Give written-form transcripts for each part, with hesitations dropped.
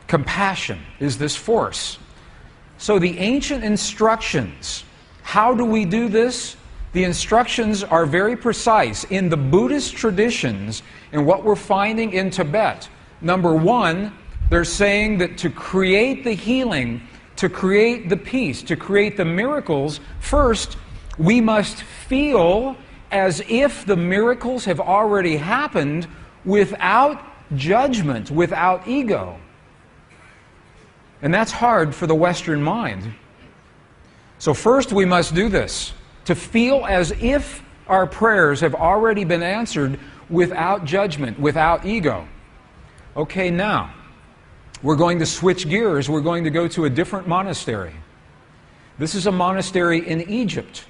Compassion is this force. So the ancient instructions, how do we do this? The instructions are very precise. In the Buddhist traditions, and what we're finding in Tibet, number one, they're saying that to create the healing, to create the peace, to create the miracles, first, we must feel as if the miracles have already happened without judgment, without ego. And that's hard for the Western mind. So first we must do this, to feel as if our prayers have already been answered without judgment, without ego. Okay, now, we're going to switch gears. We're going to go to a different monastery. This is a monastery in Egypt,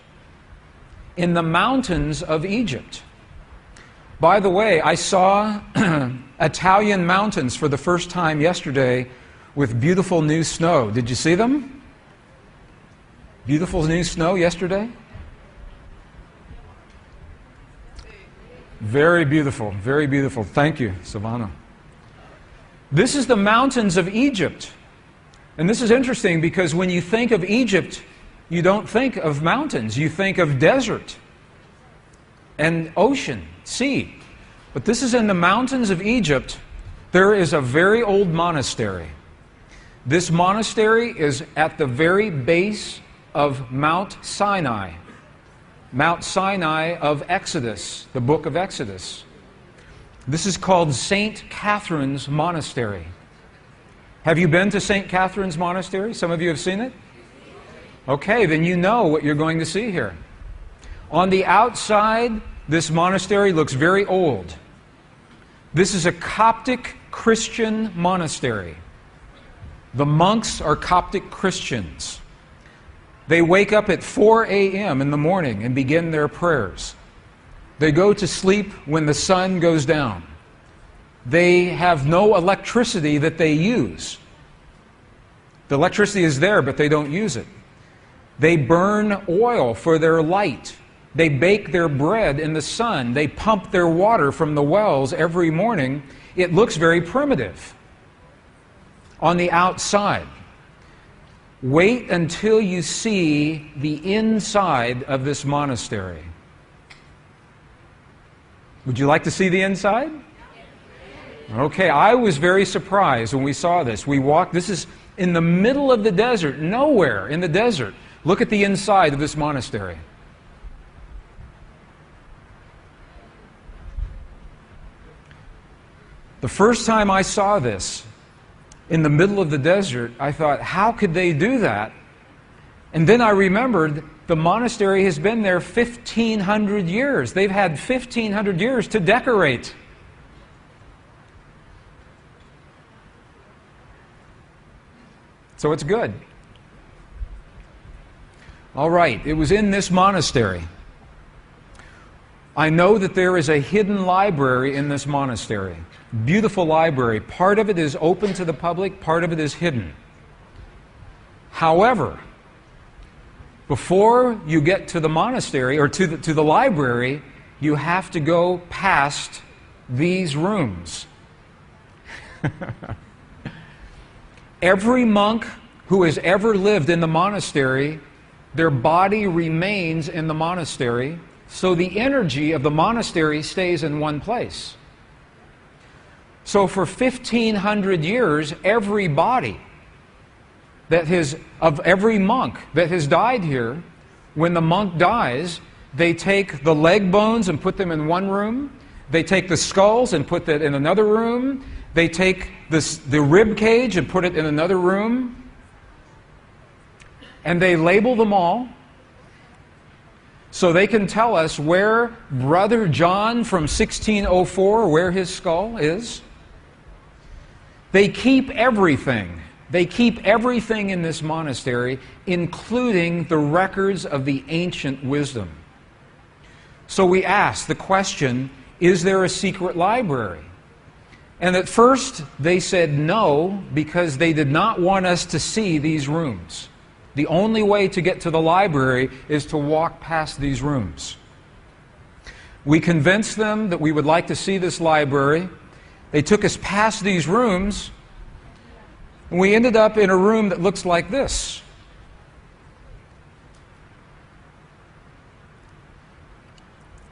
in the mountains of Egypt. By the way, I saw Italian mountains for the first time yesterday with beautiful new snow. Did you see them? Beautiful new snow yesterday? Very beautiful, very beautiful. Thank you, Silvano. This is the mountains of Egypt. And this is interesting because when you think of Egypt, you don't think of mountains. You think of desert and ocean, sea. But this is in the mountains of Egypt. There is a very old monastery. This monastery is at the very base of Mount Sinai. Mount Sinai of Exodus, the book of Exodus. This is called St. Catherine's Monastery. Have you been to St. Catherine's Monastery? Some of you have seen it? Okay, then you know what you're going to see here. On the outside, this monastery looks very old. This is a Coptic Christian monastery. The monks are Coptic Christians. They wake up at 4 a.m. in the morning and begin their prayers. They go to sleep when the sun goes down. They have no electricity that they use. The electricity is there, but they don't use it. They burn oil for their light. They bake their bread in the sun. They pump their water from the wells every morning. It looks very primitive on the outside. Wait until you see the inside of this monastery. Would you like to see the inside? Okay, I was very surprised when we saw this. We walked, this is in the middle of the desert, nowhere in the desert. Look at the inside of this monastery. The first time I saw this, in the middle of the desert, I thought, how could they do that? And then I remembered the monastery has been there 1,500 years. They've had 1,500 years to decorate. So it's good. All right, it was in this monastery. I know that there is a hidden library in this monastery. Beautiful library. Part of it is open to the public, part of it is hidden. However, before you get to the monastery or to the library, you have to go past these rooms. Every monk who has ever lived in the monastery, their body remains in the monastery, so the energy of the monastery stays in one place. So for 1,500 years, every body of every monk that has died here, when the monk dies, they take the leg bones and put them in one room. They take the skulls and put that in another room. They take the rib cage and put it in another room. And they label them all so they can tell us where Brother John from 1604, where his skull is. They keep everything. They keep everything in this monastery, including the records of the ancient wisdom. So we asked the question, is there a secret library? And at first they said no, because they did not want us to see these rooms. The only way to get to the library is to walk past these rooms. We convinced them that we would like to see this library. They took us past these rooms, And we ended up in a room that looks like this.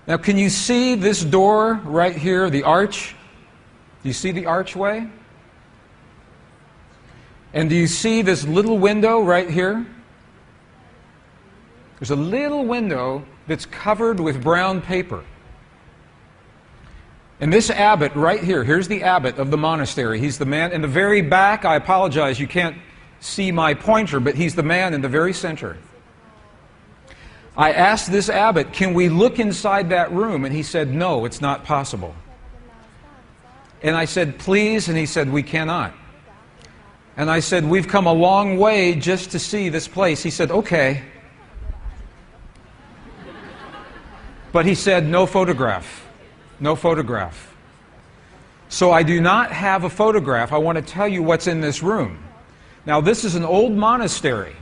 Now, can you see this door right here, the arch? Do you see the archway? And do you see this little window right here? There's a little window that's covered with brown paper. And this abbot right here, here's the abbot of the monastery. He's the man in the very back. I apologize, you can't see my pointer, but he's the man in the very center. I asked this abbot, can we look inside that room? And he said, no, it's not possible. And I said, please? And he said, we cannot. And I said, we've come a long way just to see this place. He said, okay. But he said, no photograph. No photograph. So I do not have a photograph. I want to tell you what's in this room. Now, this is an old monastery.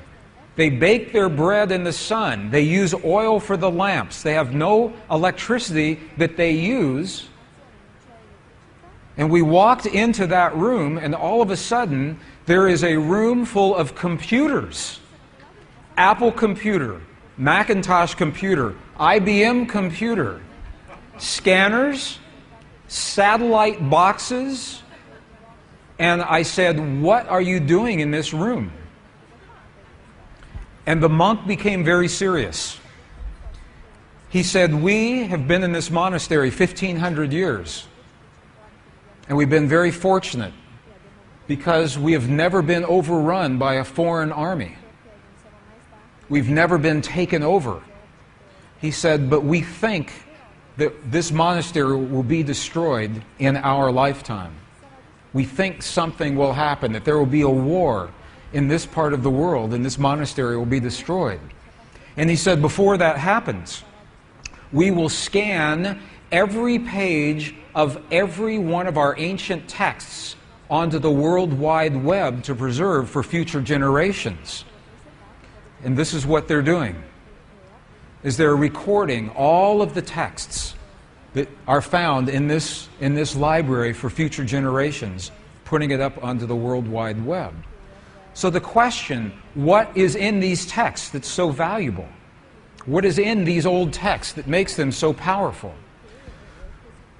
They bake their bread in the sun. They use oil for the lamps. They have no electricity that they use. And we walked into that room, and all of a sudden, there is a room full of computers. Apple computer, Macintosh computer, IBM computer, scanners, satellite boxes. And I said, what are you doing in this room? And the monk became very serious. He said, we have been in this monastery 1,500 years. And we've been very fortunate because we have never been overrun by a foreign army. We've never been taken over. He said, but we think that this monastery will be destroyed in our lifetime. We think something will happen, that there will be a war in this part of the world, and this monastery will be destroyed. And he said, before that happens, we will scan every page of every one of our ancient texts onto the World Wide Web to preserve for future generations. And this is what they're doing, is they're recording all of the texts that are found in this library for future generations, putting it up onto the World Wide Web. So the question, what is in these texts that's so valuable? What is in these old texts that makes them so powerful?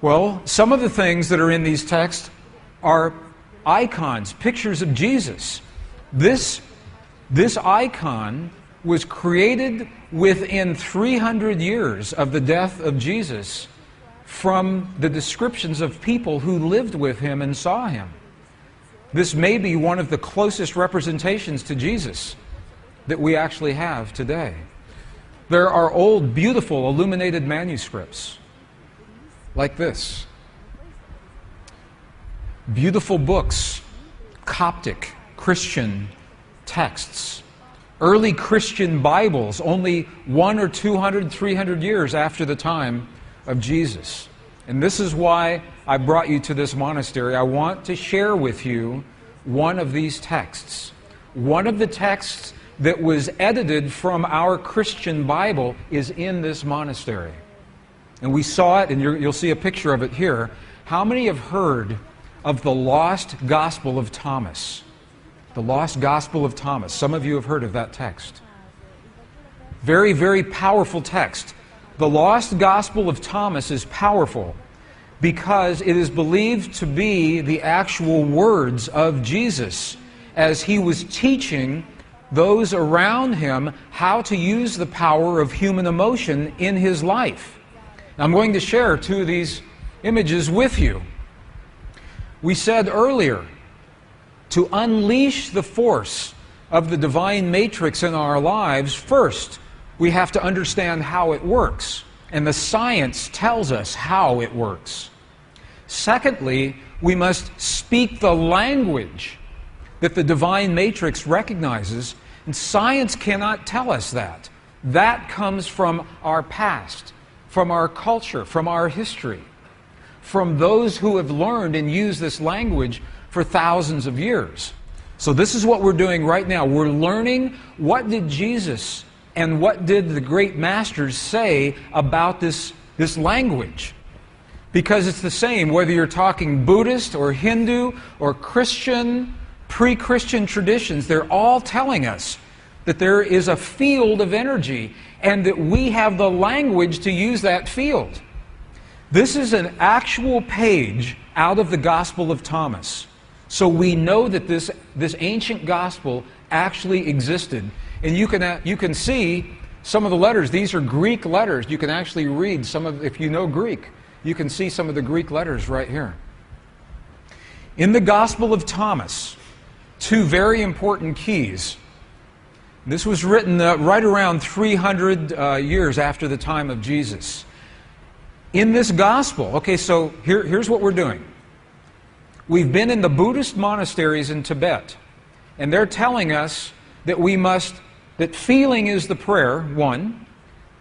Well, some of the things that are in these texts are icons, pictures of Jesus. This icon was created within 300 years of the death of Jesus from the descriptions of people who lived with him and saw him. This may be one of the closest representations to Jesus that we actually have today. There are old, beautiful, illuminated manuscripts like this. Beautiful books, Coptic, Christian texts. Early Christian Bibles, only 100 or 200, 300 years after the time of Jesus. And this is why I brought you to this monastery. I want to share with you one of these texts. One of the texts that was edited from our Christian Bible is in this monastery. And we saw it, and you'll see a picture of it here. How many have heard of the Lost Gospel of Thomas? The Lost Gospel of Thomas. Some of you have heard of that text. Very, very powerful text. The Lost Gospel of Thomas is powerful because it is believed to be the actual words of Jesus as he was teaching those around him how to use the power of human emotion in his life. Now, I'm going to share two of these images with you. We said earlier, to unleash the force of the divine matrix in our lives, first, we have to understand how it works. And the science tells us how it works. Secondly, we must speak the language that the divine matrix recognizes, and science cannot tell us that. That comes from our past, from our culture, from our history, from those who have learned and used this language for thousands of years. So this is what we're doing right now. We're learning what did Jesus and what did the great masters say about this language. Because it's the same whether you're talking Buddhist or Hindu or Christian, pre-Christian traditions, they're all telling us that there is a field of energy and that we have the language to use that field. This is an actual page out of the Gospel of Thomas. So we know that this ancient gospel actually existed. And you can see some of the letters. These are Greek letters. You can actually read some of, if you know Greek, you can see some of the Greek letters right here. In the Gospel of Thomas, two very important keys. This was written right around 300 years after the time of Jesus. In this gospel, okay, so here's what we're doing. We've been in the Buddhist monasteries in Tibet, and they're telling us that that feeling is the prayer, one.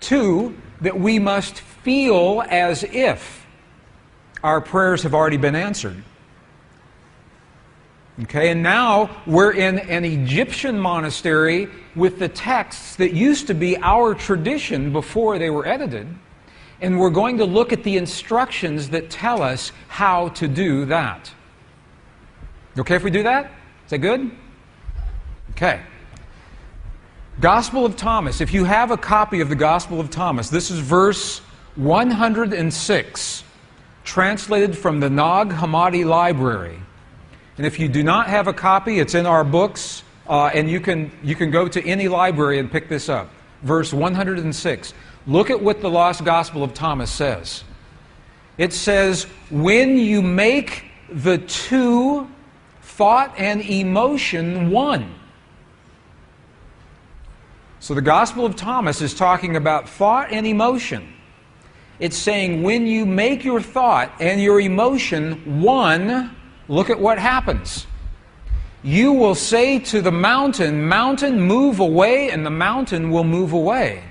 Two, that we must feel as if our prayers have already been answered. Okay, and now we're in an Egyptian monastery with the texts that used to be our tradition before they were edited, and we're going to look at the instructions that tell us how to do that. Okay if we do that? Is that good? Okay. Gospel of Thomas. If you have a copy of the Gospel of Thomas, this is verse 106, translated from the Nag Hammadi Library. And if you do not have a copy, it's in our books, and you can go to any library and pick this up. Verse 106. Look at what the Lost Gospel of Thomas says. It says, when you make the two, thought and emotion, one. So the Gospel of Thomas is talking about thought and emotion. It's saying when you make your thought and your emotion one, look at what happens. You will say to the mountain, mountain, move away, and the mountain will move away.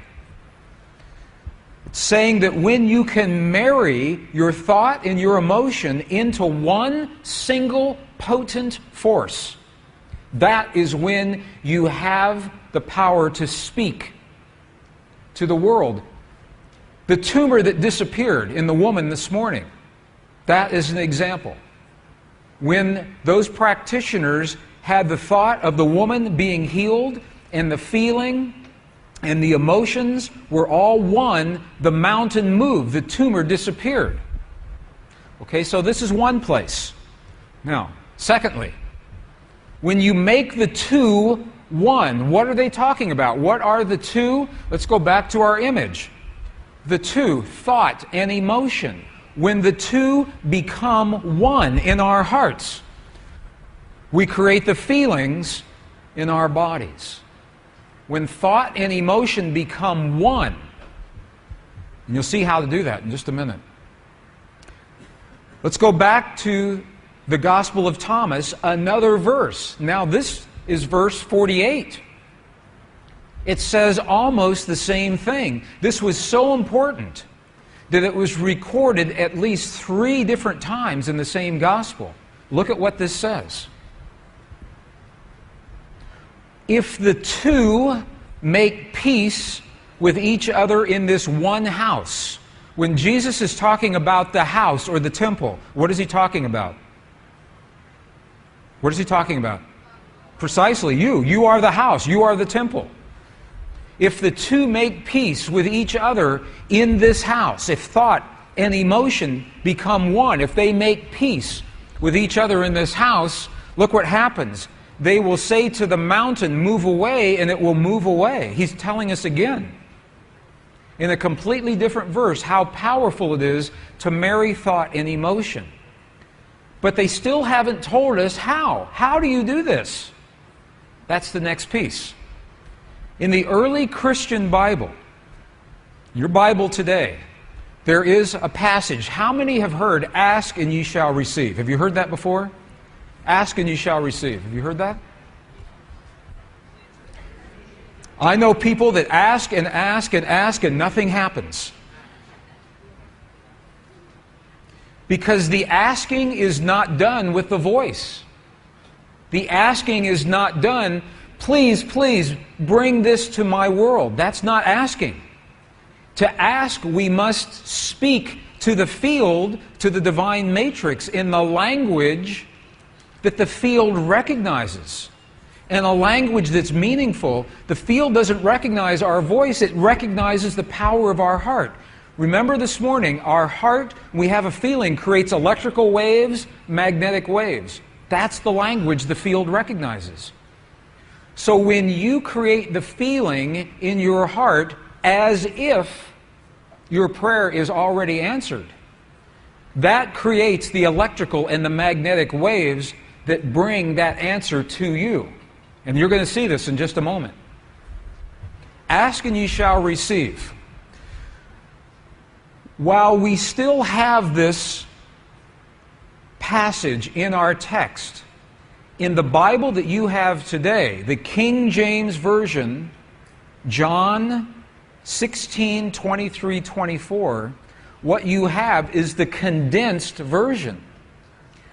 It's saying that when you can marry your thought and your emotion into one single potent force, that is when you have the power to speak to the world. The tumor that disappeared in the woman this morning, that is an example. When those practitioners had the thought of the woman being healed and the feeling and the emotions were all one, the mountain moved, the tumor disappeared. Okay, so this is one place. Now, secondly, when you make the two one, what are they talking about? What are the two? Let's go back to our image. The two, thought and emotion. When the two become one in our hearts, we create the feelings in our bodies. When thought and emotion become one, and you'll see how to do that in just a minute. Let's go back to the Gospel of Thomas, another verse. Now this is verse 48. It says almost the same thing. This was so important that it was recorded at least 3 different times in the same gospel. Look at what this says. If the two make peace with each other in this one house. When Jesus is talking about the house or the temple, what is he talking about? What is he talking about? Precisely you. You are the house. You are the temple. If the two make peace with each other in this house, if thought and emotion become one, if they make peace with each other in this house, look what happens. They will say to the mountain, move away, and it will move away. He's telling us again, in a completely different verse, how powerful it is to marry thought and emotion. But they still haven't told us how. How do you do this? That's the next piece. In the early Christian Bible, your Bible today, there is a passage. How many have heard, ask and ye shall receive? Have you heard that before? Ask and ye shall receive. Have you heard that? I know people that ask and ask and ask and nothing happens. Because the asking is not done with the voice. The asking is not done, please, please, bring this to my world. That's not asking. To ask, we must speak to the field, to the divine matrix, in the language that the field recognizes. And a language that's meaningful, the field doesn't recognize our voice, it recognizes the power of our heart. Remember this morning, our heart, we have a feeling, creates electrical waves, magnetic waves. That's the language the field recognizes. So when you create the feeling in your heart as if your prayer is already answered, that creates the electrical and the magnetic waves that bring that answer to you. And you're going to see this in just a moment. Ask and ye shall receive. While we still have this passage in our text, in the Bible that you have today, the King James Version, John 16, 23, 24, what you have is the condensed version.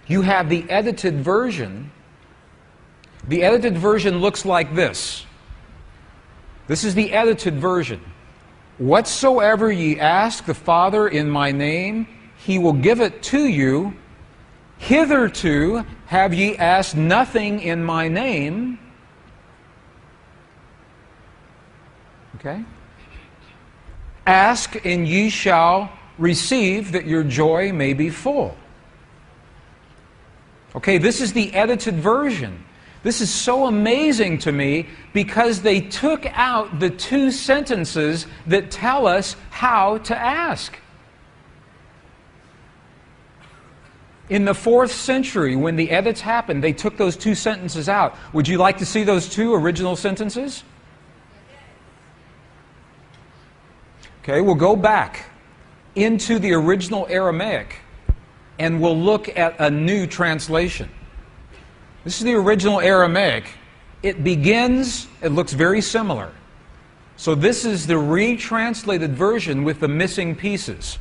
You have the edited version. The edited version looks like this. This is the edited version. Whatsoever ye ask the Father in my name, he will give it to you. Hitherto have ye asked nothing in my name. Okay? Ask and ye shall receive, that your joy may be full. Okay, this is the edited version. This is so amazing to me because they took out the two sentences that tell us how to ask. In the 4th century, when the edits happened, they took those two sentences out. Would you like to see those two original sentences? Okay, we'll go back into the original Aramaic and we'll look at a new translation. This is the original Aramaic. It begins, it looks very similar. So this is the retranslated version with the missing pieces.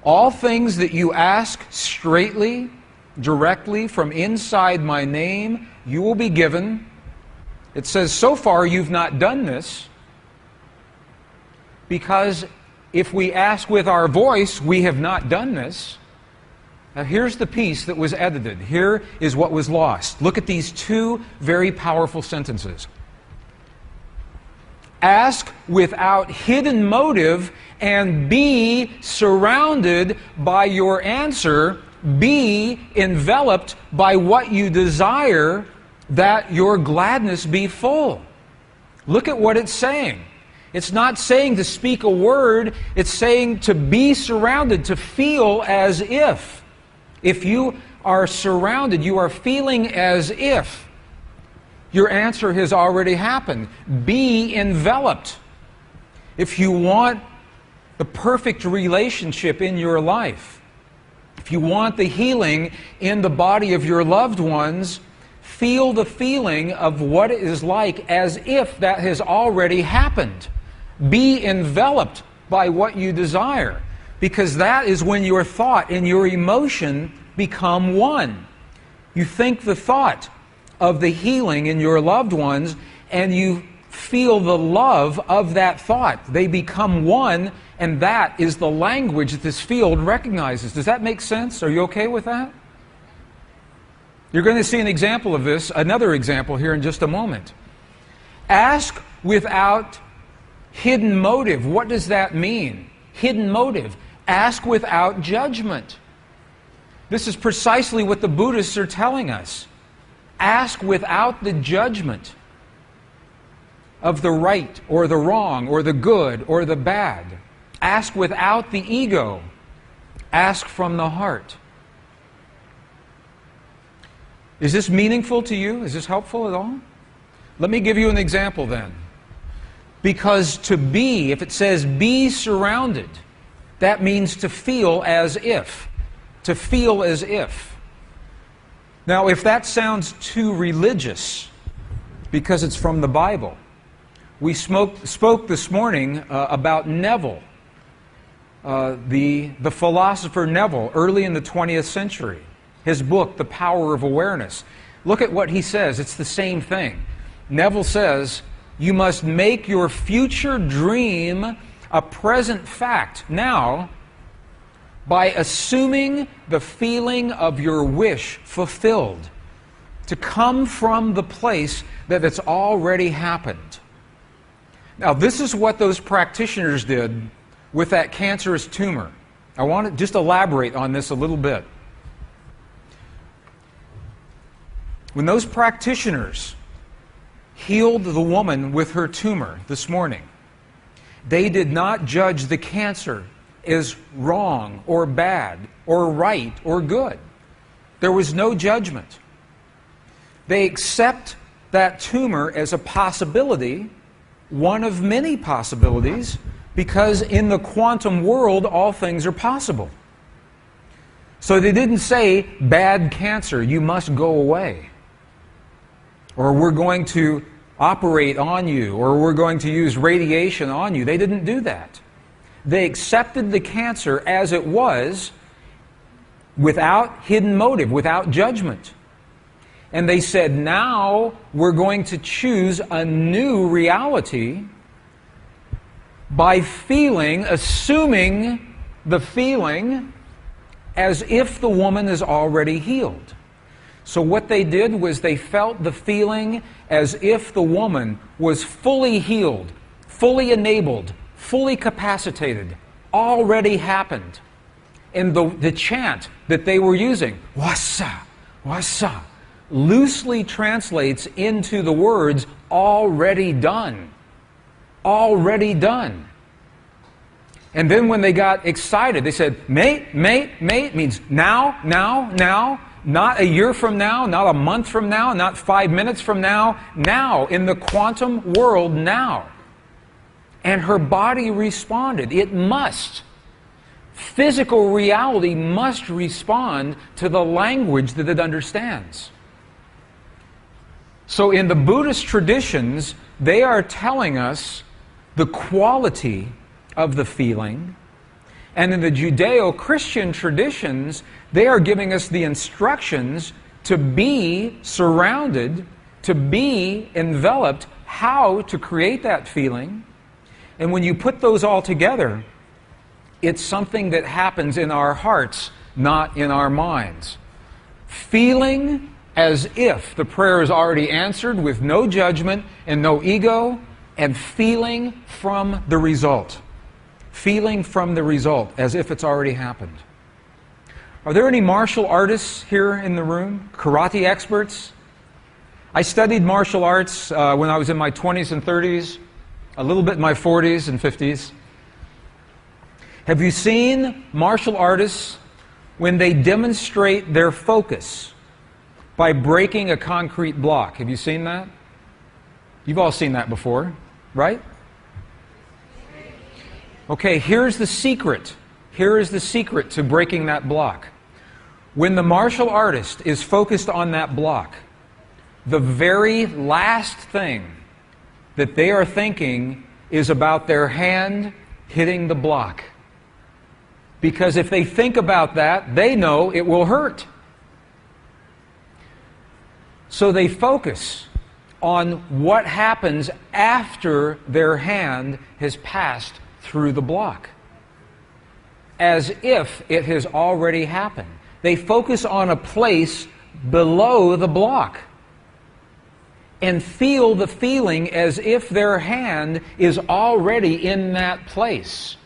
All things that you ask straightly, directly from inside my name, you will be given. It says, so far you've not done this, because if we ask with our voice, we have not done this. Now here's the piece that was edited. Here is what was lost. Look at these two very powerful sentences. Ask without hidden motive and be surrounded by your answer. Be enveloped by what you desire, that your gladness be full. Look at what it's saying. It's not saying to speak a word, it's saying to be surrounded, to feel as if. If you are surrounded, you are feeling as if your answer has already happened. Be enveloped. If you want the perfect relationship in your life, if you want the healing in the body of your loved ones, feel the feeling of what it is like as if that has already happened. Be enveloped by what you desire, because that is when your thought and your emotion become one. You think the thought of the healing in your loved ones, and you feel the love of that thought. They become one, and that is the language that this field recognizes. Does that make sense? Are you okay with that? You're going to see an example of this, another example here in just a moment. Ask without hidden motive. What does that mean? Hidden motive. Ask without judgment. This is precisely what the Buddhists are telling us. Ask without the judgment of the right or the wrong or the good or the bad. Ask without the ego. Ask from the heart. Is this meaningful to you? Is this helpful at all? Let me give you an example then. Because to be, if it says be surrounded, that means to feel as if. To feel as if. Now, if that sounds too religious, because it's from the Bible, we spoke this morning about Neville, the philosopher Neville, early in the 20th century. His book, The Power of Awareness. Look at what he says. It's the same thing. Neville says, you must make your future dream a present fact now by assuming the feeling of your wish fulfilled, to come from the place that it's already happened. Now, this is what those practitioners did with that cancerous tumor. I want to just elaborate on this a little bit. When those practitioners healed the woman with her tumor this morning, they did not judge the cancer as wrong or bad or right or good. There was no judgment. They accept that tumor as a possibility, one of many possibilities, because in the quantum world all things are possible. So they didn't say, bad cancer, you must go away. Or we're going to operate on you, or we're going to use radiation on you. They didn't do that. They accepted the cancer as it was, without hidden motive, without judgment. And they said, now we're going to choose a new reality by feeling, assuming the feeling as if the woman is already healed. So what they did was they felt the feeling as if the woman was fully healed, fully enabled, fully capacitated, already happened. And the chant that they were using, wasa, wasa, loosely translates into the words, already done. Already done. And then when they got excited, they said, mate, mate, mate, means now, now, now, not a year from now, not a month from now, not 5 minutes from now, now, in the quantum world, now. And her body responded. It must. Physical reality must respond to the language that it understands. So in the Buddhist traditions, they are telling us the quality of the feeling. And in the Judeo-Christian traditions, they are giving us the instructions to be surrounded, to be enveloped, how to create that feeling. And when you put those all together, it's something that happens in our hearts, not in our minds. Feeling as if the prayer is already answered with no judgment and no ego, and feeling from the result. Feeling from the result as if it's already happened. Are there any martial artists here in the room? Karate experts? I studied martial arts when I was in my 20s and 30s, a little bit in my 40s and 50s. Have you seen martial artists when they demonstrate their focus by breaking a concrete block? Have you seen that? You've all seen that before, right? Okay, here's the secret. Here is the secret to breaking that block. When the martial artist is focused on that block, the very last thing that they are thinking is about their hand hitting the block. Because if they think about that, they know it will hurt. So they focus on what happens after their hand has passed through the block, as if it has already happened. They focus on a place below the block and feel the feeling as if their hand is already in that place.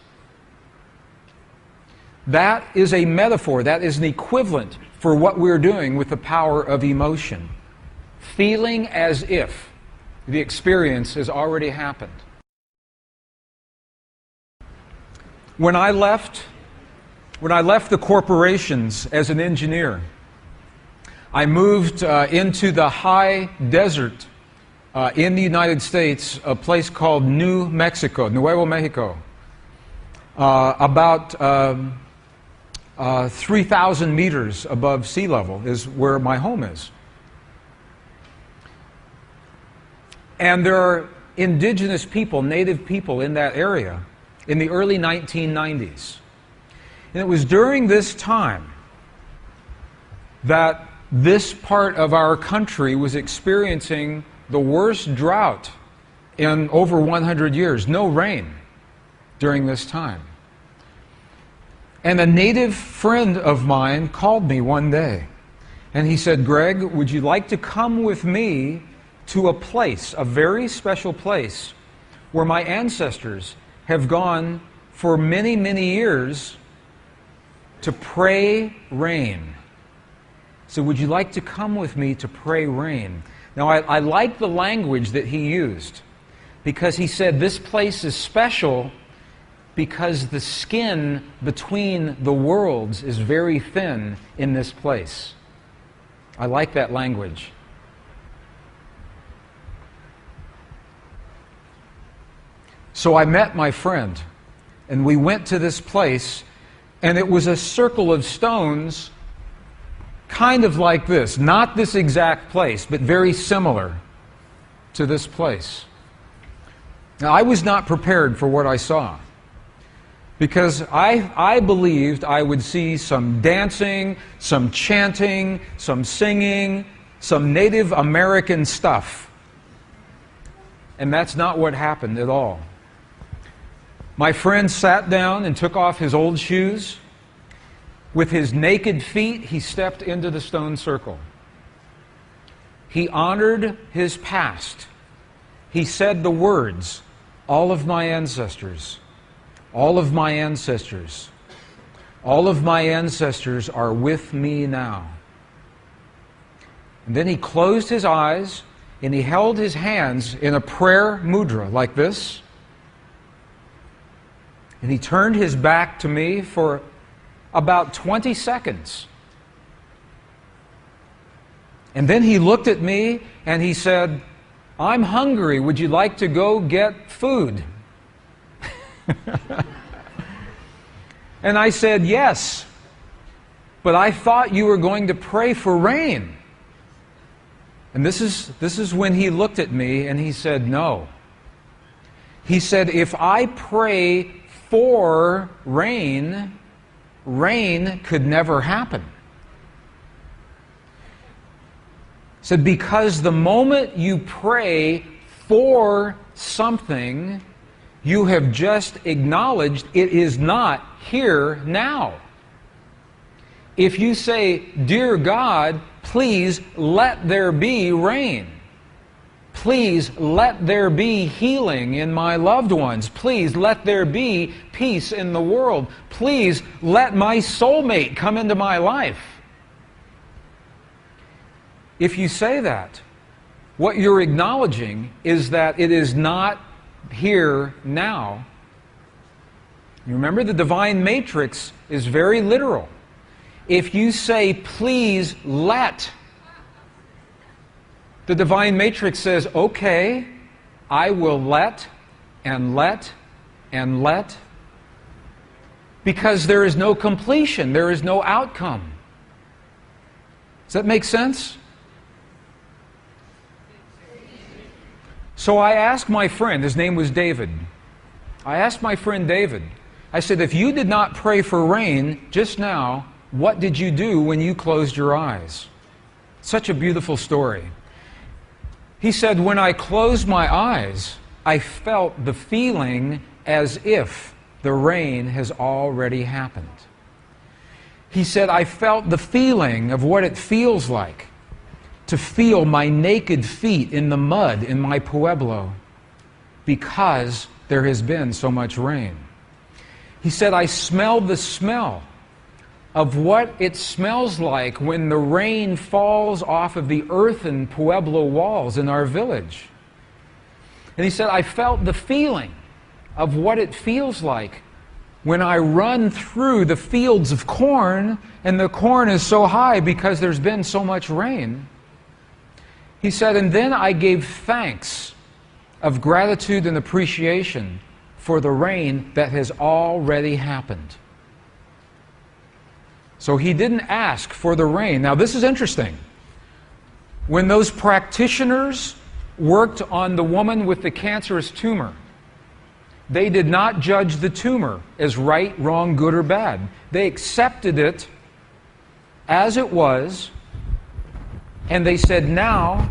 That is a metaphor, that is an equivalent for what we're doing with the power of emotion. Feeling as if the experience has already happened. When I left the corporations as an engineer, I moved into the high desert in the United States, a place called Nuevo Mexico, about 3,000 meters above sea level is where my home is. And there are indigenous people, native people in that area in the early 1990s. And it was during this time that this part of our country was experiencing the worst drought in over 100 years. No rain during this time. And a native friend of mine called me one day, and he said, "Greg, would you like to come with me to a place, a very special place, where my ancestors have gone for many, many years to pray rain?" So would you like to come with me to pray rain? Now, I like the language that he used, because he said this place is special because the skin between the worlds is very thin in this place. I like that language. So I met my friend, and we went to this place, and it was a circle of stones, kind of like this. Not this exact place, but very similar to this place. Now, I was not prepared for what I saw, because I believed I would see some dancing, some chanting, some singing, some Native American stuff. And that's not what happened at all. My friend sat down and took off his old shoes. With his naked feet, he stepped into the stone circle. He honored his past. He said the words, "All of my ancestors, all of my ancestors, all of my ancestors are with me now." And then he closed his eyes and he held his hands in a prayer mudra like this. And he turned his back to me for about 20 seconds. And then he looked at me and he said, "I'm hungry. Would you like to go get food?" And I said, "Yes, but I thought you were going to pray for rain." And this is when he looked at me and he said, "No." He said, "If I pray for rain, rain could never happen." He said, "Because the moment you pray for something, you have just acknowledged it is not here now. If you say, 'Dear God, please let there be rain. Please let there be healing in my loved ones. Please let there be peace in the world. Please let my soulmate come into my life.' If you say that, what you're acknowledging is that it is not here now. You remember, the divine matrix is very literal. If you say, 'Please let,' the divine matrix says, 'Okay, I will let and let and let,' because there is no completion, there is no outcome. Does that make sense? So I asked my friend, his name was David. I asked my friend David, I said, "If you did not pray for rain just now, what did you do when you closed your eyes?" Such a beautiful story. He said, "When I closed my eyes, I felt the feeling as if the rain has already happened." He said, "I felt the feeling of what it feels like to feel my naked feet in the mud in my pueblo because there has been so much rain." He said, "I smelled the smell of what it smells like when the rain falls off of the earthen pueblo walls in our village." And he said, "I felt the feeling of what it feels like when I run through the fields of corn and the corn is so high because there's been so much rain." He said, "And then I gave thanks of gratitude and appreciation for the rain that has already happened." So he didn't ask for the rain. Now this is interesting. When those practitioners worked on the woman with the cancerous tumor, they did not judge the tumor as right, wrong, good, or bad. They accepted it as it was, and they said, "Now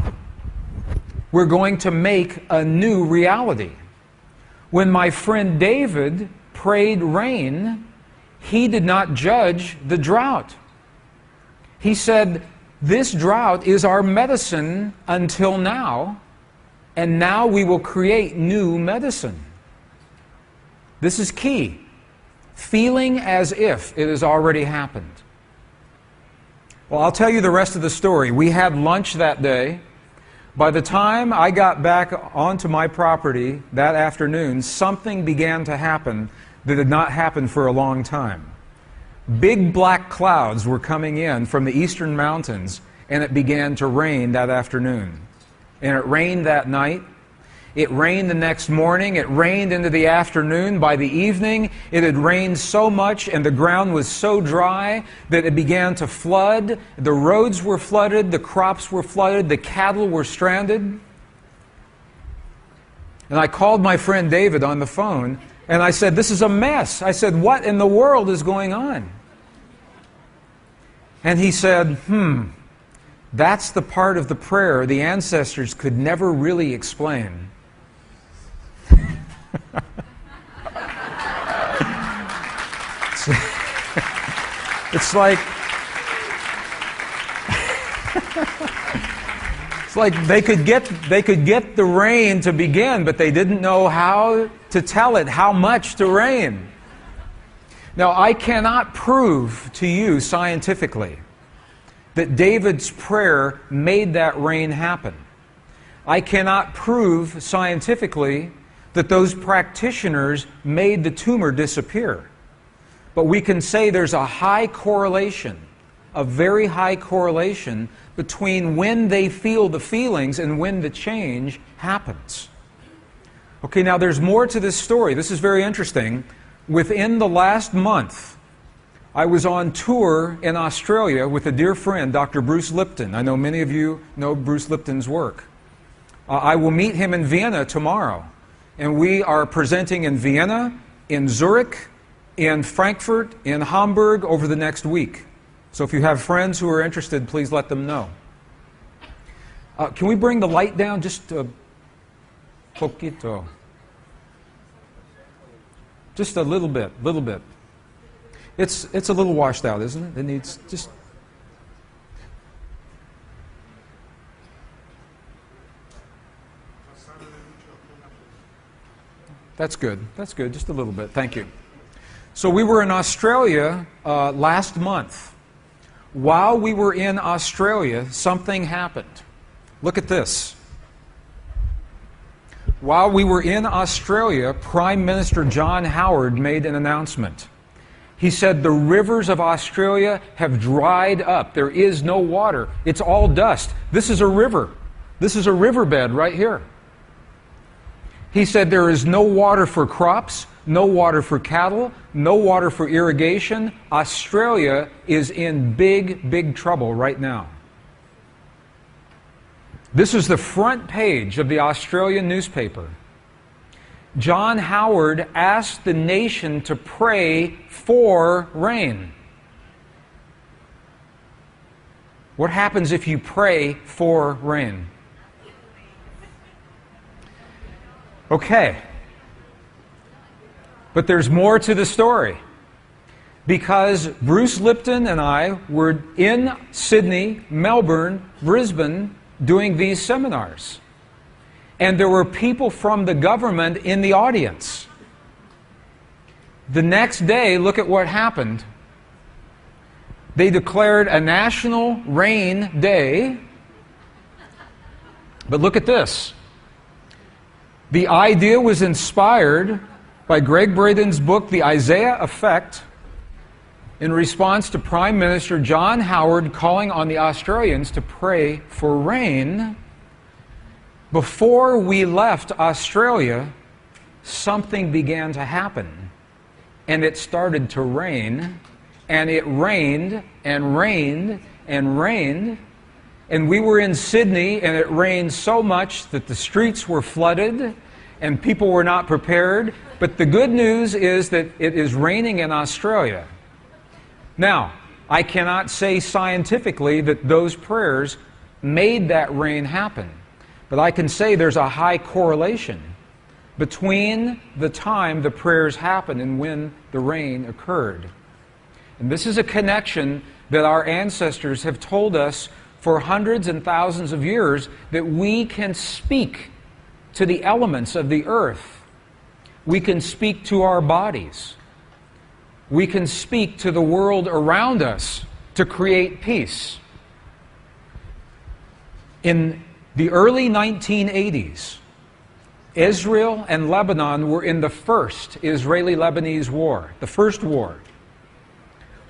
we're going to make a new reality." When my friend David prayed rain, He did not judge the drought. He said, this drought is our medicine until now, and now we will create new medicine. This is key. Feeling as if it has already happened. Well, I'll tell you the rest of the story. We had lunch that day. By the time I got back onto my property that afternoon, something began to happen that had not happened for a long time. Big black clouds were coming in from the eastern mountains, and it began to rain that afternoon. And it rained that night. It rained the next morning. It rained into the afternoon. By the evening, it had rained so much and the ground was so dry that it began to flood. The roads were flooded. The crops were flooded. The cattle were stranded. And I called my friend David on the phone and I said, this is a mess. I said, what in the world is going on? And he said, that's the part of the prayer the ancestors could never really explain. It's like they could get the rain to begin, but they didn't know how to tell it how much to rain. Now, I cannot prove to you scientifically that David's prayer made that rain happen. I cannot prove scientifically that those practitioners made the tumor disappear. But we can say there's a high correlation, a very high correlation between when they feel the feelings and when the change happens. Okay, now there's more to this story. This is very interesting. Within the last month, I was on tour in Australia with a dear friend, Dr. Bruce Lipton. I know many of you know Bruce Lipton's work. I will meet him in Vienna tomorrow. And we are presenting in Vienna, in Zurich, in Frankfurt, in Hamburg over the next week. So if you have friends who are interested, please let them know. Can we bring the light down just a poquito? Just a little bit. It's a little washed out, isn't it? It needs just... That's good. That's good. Just a little bit. Thank you. So we were in Australia last month. While we were in Australia, something happened. Look at this. While we were in Australia, Prime Minister John Howard made an announcement. He said the rivers of Australia have dried up. There is no water. It's all dust. This is a river. This is a riverbed right here. He said there is no water for crops, no water for cattle, no water for irrigation. Australia is in big, big trouble right now. This is the front page of the Australian newspaper. John Howard asked the nation to pray for rain. What happens if you pray for rain? Okay. But there's more to the story. Because Bruce Lipton and I were in Sydney, Melbourne, Brisbane doing these seminars. And there were people from the government in the audience. The next day, look at what happened. They declared a national rain day. But look at this. The idea was inspired by Greg Braden's book, The Isaiah Effect, in response to Prime Minister John Howard calling on the Australians to pray for rain. Before we left Australia, something began to happen. And it started to rain, and it rained, and rained, and rained. And we were in Sydney, and it rained so much that the streets were flooded, and people were not prepared. But the good news is that it is raining in Australia. Now, I cannot say scientifically that those prayers made that rain happen. But I can say there's a high correlation between the time the prayers happened and when the rain occurred. And this is a connection that our ancestors have told us for hundreds and thousands of years, that we can speak to the elements of the earth. We can speak to our bodies. We can speak to the world around us to create peace. In the early 1980s, Israel and Lebanon were in the first Israeli-Lebanese war, the first war.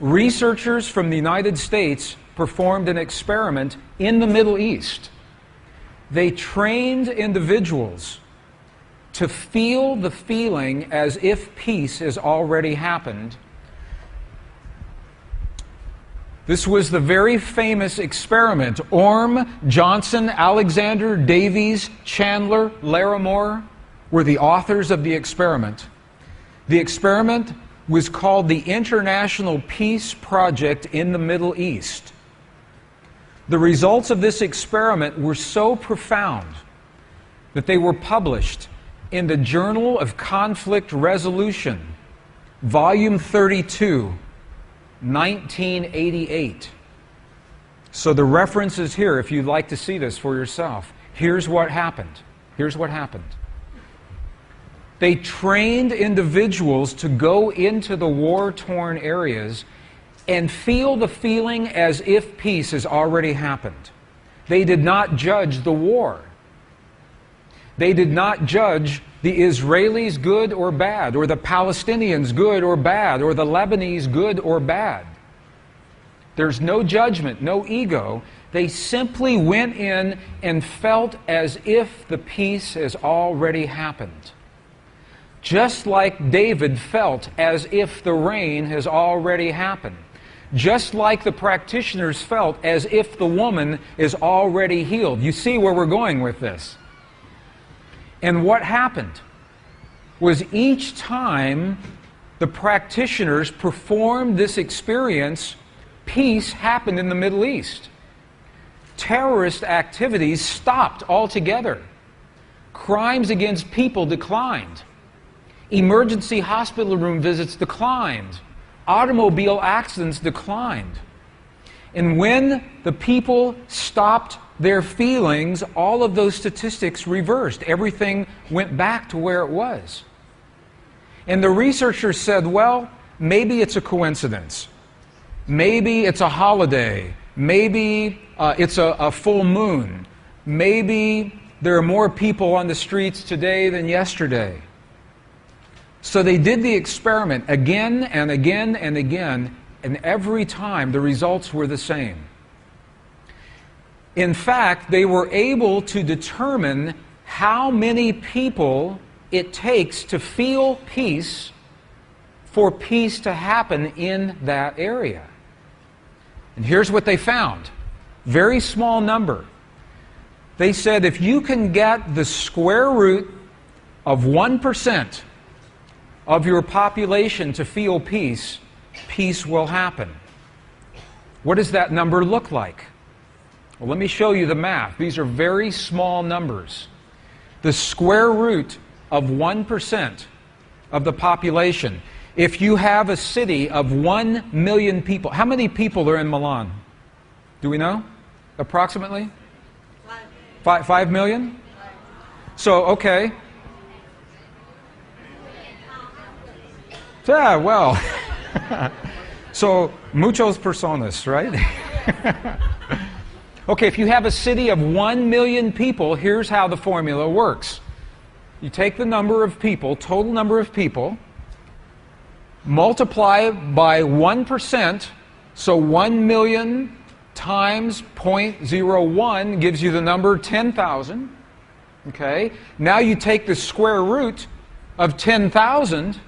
Researchers from the United States performed an experiment in the Middle East. They trained individuals to feel the feeling as if peace has already happened. This was the very famous experiment. Orme, Johnson, Alexander, Davies, Chandler, Larimore were the authors of the experiment. The experiment was called the International Peace Project in the Middle East. The results of this experiment were so profound that they were published in the Journal of Conflict Resolution, Volume 32, 1988. So the reference is here if you'd like to see this for yourself. Here's what happened. Here's what happened. They trained individuals to go into the war-torn areas and feel the feeling as if peace has already happened. They did not judge the war. They did not judge the Israelis good or bad, or the Palestinians good or bad, or the Lebanese good or bad. There's no judgment, no ego. They simply went in and felt as if the peace has already happened. Just like David felt as if the rain has already happened. Just like the practitioners felt as if the woman is already healed. You see where we're going with this. And what happened was each time the practitioners performed this experience, peace happened in the Middle East. Terrorist activities stopped altogether. Crimes against people declined. Emergency hospital room visits declined. Automobile accidents declined. And when the people stopped their feelings, all of those statistics reversed. Everything went back to where it was. And the researchers said, well, maybe it's a coincidence. Maybe it's a holiday. Maybe it's a full moon. Maybe there are more people on the streets today than yesterday. So they did the experiment again and again and again, and every time the results were the same. In fact, they were able to determine how many people it takes to feel peace for peace to happen in that area. And here's what they found. Very small number. They said if you can get the square root of 1% of your population to feel peace, peace will happen. What does that number look like? Well, let me show you the math. These are very small numbers. The square root of 1% of the population. If you have a city of 1 million people, how many people are in Milan? Do we know? Approximately? 5 million? So, okay. Yeah, well. So, muchos personas, right? Okay, if you have a city of 1 million people, here's how the formula works. You take the number of people, total number of people, multiply by 1%, so 1 million times 0.01 gives you the number 10,000. Okay? Now you take the square root of 10,000,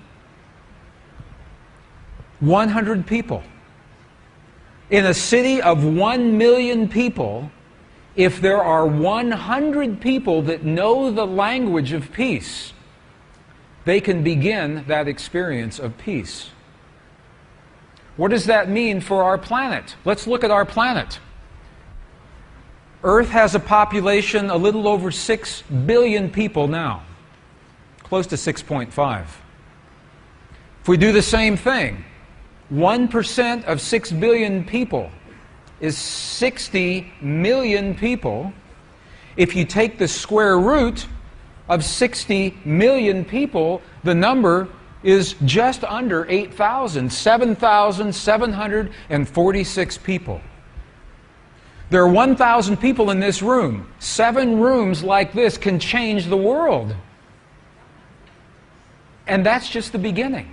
100 people. In a city of 1 million people, if there are 100 people that know the language of peace, they can begin that experience of peace. What does that mean for our planet? Let's look at our planet. Earth has a population a little over 6 billion people now, close to 6.5. If we do the same thing, 1% of 6 billion people is 60 million people. If you take the square root of 60 million people, the number is just under 8,000, 7,746 people. There are 1,000 people in this room. 7 rooms like this can change the world. And that's just the beginning.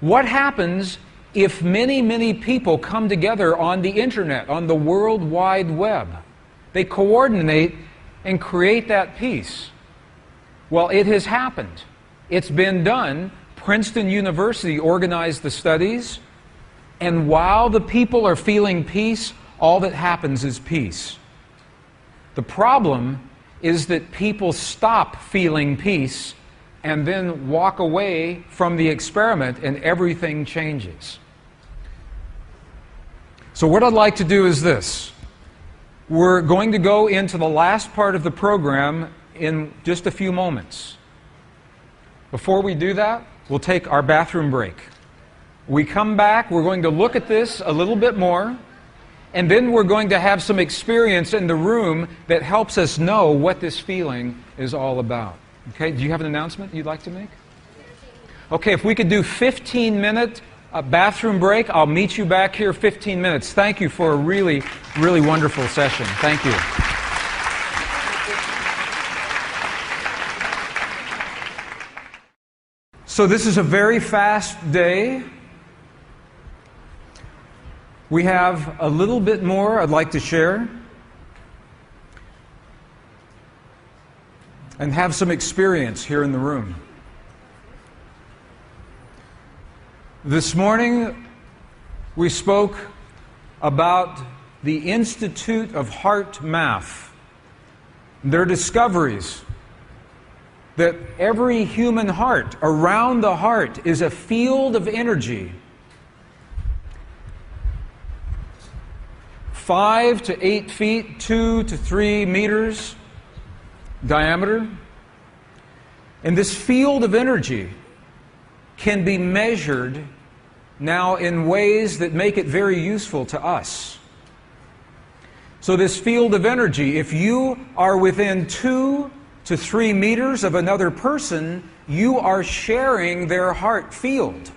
What happens if many, many people come together on the internet, on the World Wide Web? They coordinate and create that peace. Well, it has happened. It's been done. Princeton University organized the studies, and while the people are feeling peace, all that happens is peace. The problem is that people stop feeling peace and then walk away from the experiment, and everything changes. So what I'd like to do is this. We're going to go into the last part of the program in just a few moments. Before we do that, we'll take our bathroom break. We come back, we're going to look at this a little bit more, and then we're going to have some experience in the room that helps us know what this feeling is all about. Okay, do you have an announcement you'd like to make? Okay, if we could do 15-minute bathroom break, I'll meet you back here 15 minutes. Thank you for a really, really wonderful session. Thank you. So this is a very fast day. We have a little bit more I'd like to share and have some experience here in the room. This morning we spoke about the Institute of Heart Math, their discoveries that every human heart, around the heart, is a field of energy 5 to 8 feet, 2 to 3 meters diameter. And this field of energy can be measured now in ways that make it very useful to us. So this field of energy, if you are within 2 to 3 meters of another person, you are sharing their heart field.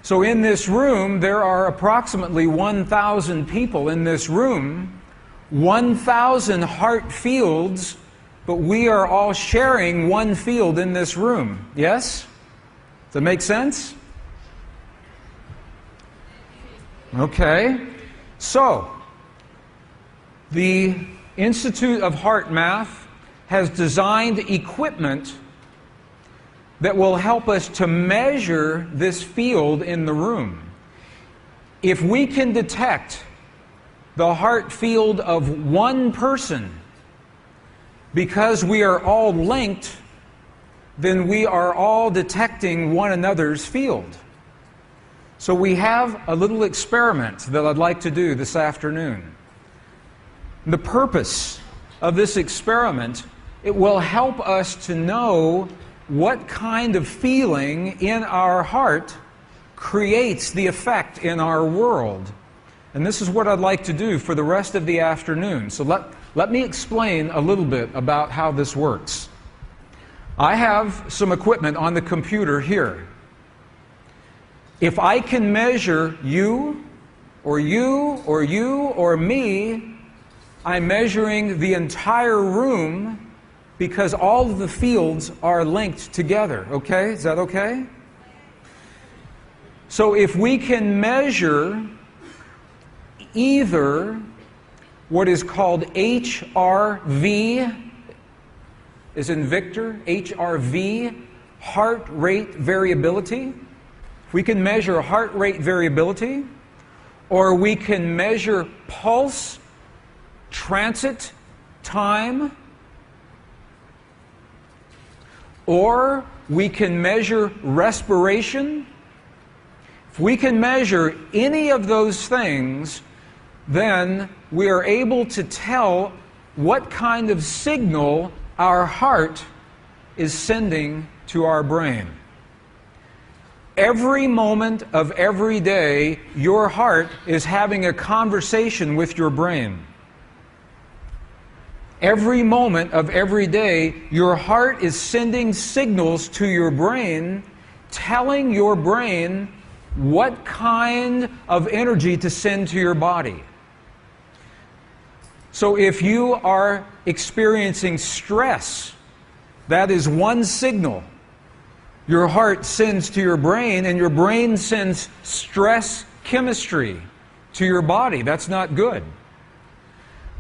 So in this room, there are approximately 1,000 people in this room, 1,000 heart fields, but we are all sharing one field in this room. Yes? Does that make sense? Okay. So, the Institute of Heart Math has designed equipment that will help us to measure this field in the room. If we can detect the heart field of one person, because we are all linked, then we are all detecting one another's field. So we have a little experiment that I'd like to do this afternoon. The purpose of this experiment, it will help us to know what kind of feeling in our heart creates the effect in our world. And this is what I'd like to do for the rest of the afternoon. So let me explain a little bit about how this works. I have some equipment on the computer here. If I can measure you, or you, or you, or me, I'm measuring the entire room because all of the fields are linked together. Okay? Is that okay? So if we can measure either what is called HRV, as in Victor, HRV, heart rate variability. If we can measure heart rate variability, or we can measure pulse transit time, or we can measure respiration. If we can measure any of those things, then we are able to tell what kind of signal our heart is sending to our brain. every moment of every day, your heart is having a conversation with your brain. Every moment of every day, your heart is sending signals to your brain, telling your brain what kind of energy to send to your body. So if you are experiencing stress, that is one signal your heart sends to your brain, and your brain sends stress chemistry to your body. That's not good.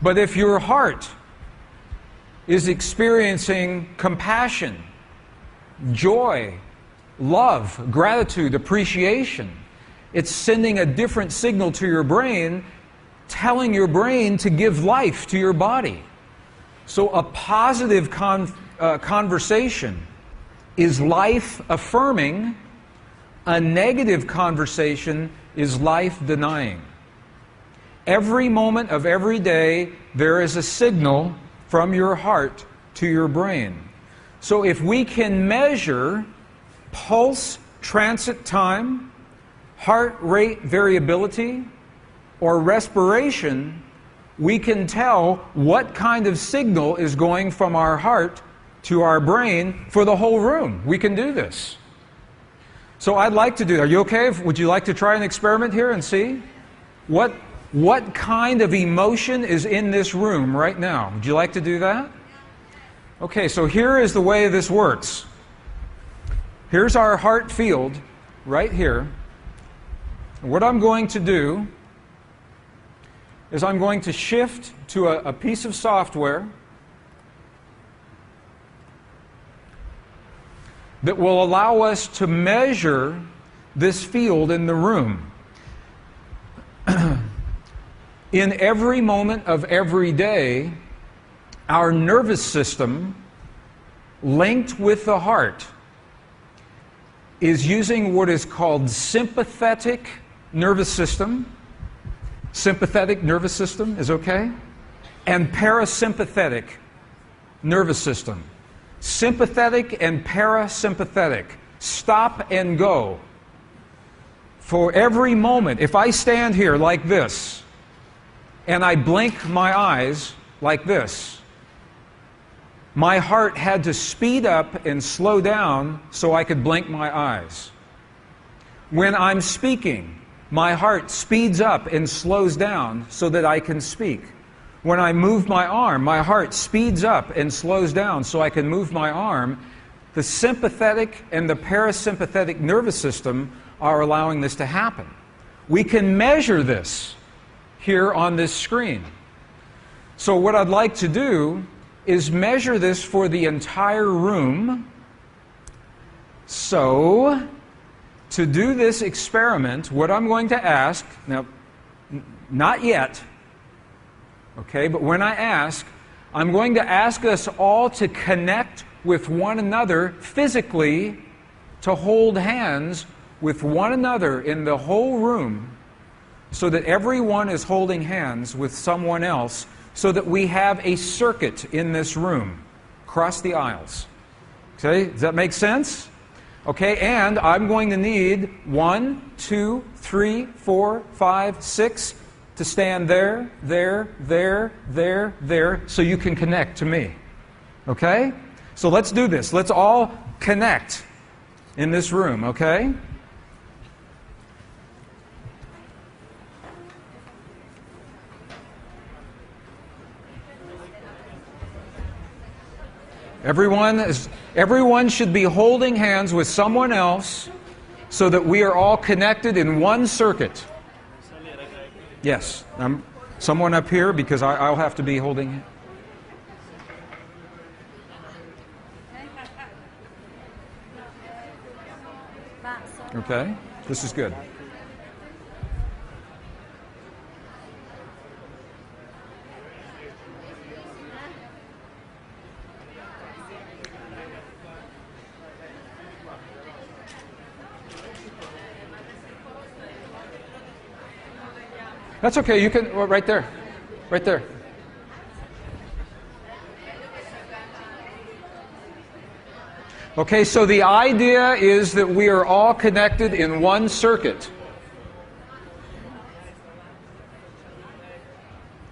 But if your heart is experiencing compassion, joy, love, gratitude, appreciation, it's sending a different signal to your brain, telling your brain to give life to your body. So a positive conversation is life-affirming. A negative conversation is life-denying. Every moment of every day, there is a signal from your heart to your brain. So if we can measure pulse transit time, heart rate variability, or respiration, we can tell what kind of signal is going from our heart to our brain for the whole room. We can do this. So I'd like to do that. Are you okay? Would you like to try an experiment here and see? What kind of emotion is in this room right now? Would you like to do that? Okay, so here is the way this works. Here's our heart field right here. What I'm going to do is I'm going to shift to a piece of software that will allow us to measure this field in the room. In every moment of every day, our nervous system, linked with the heart, is using what is called sympathetic nervous system. Sympathetic nervous system is okay? And parasympathetic nervous system. Sympathetic and parasympathetic. Stop and go. For every moment, if I stand here like this, and I blink my eyes like this, my heart had to speed up and slow down so I could blink my eyes. When I'm speaking, my heart speeds up and slows down so that I can speak. When I move my arm, my heart speeds up and slows down so I can move my arm. The sympathetic and the parasympathetic nervous system are allowing this to happen. We can measure this here on this screen. So what I'd like to do is measure this for the entire room. So, to do this experiment, what I'm going to ask, now, not yet, okay, but when I ask, I'm going to ask us all to connect with one another physically, to hold hands with one another in the whole room, so that everyone is holding hands with someone else, so that we have a circuit in this room, across the aisles. Okay, does that make sense? Okay, and I'm going to need 1, 2, 3, 4, 5, 6 to stand there, so you can connect to me. Okay? So let's do this. Let's all connect in this room, okay? Everyone should be holding hands with someone else so that we are all connected in one circuit. Yes, someone up here, because I'll have to be holding. Okay, this is good. That's okay, you can, right there, right there. Okay, so the idea is that we are all connected in one circuit.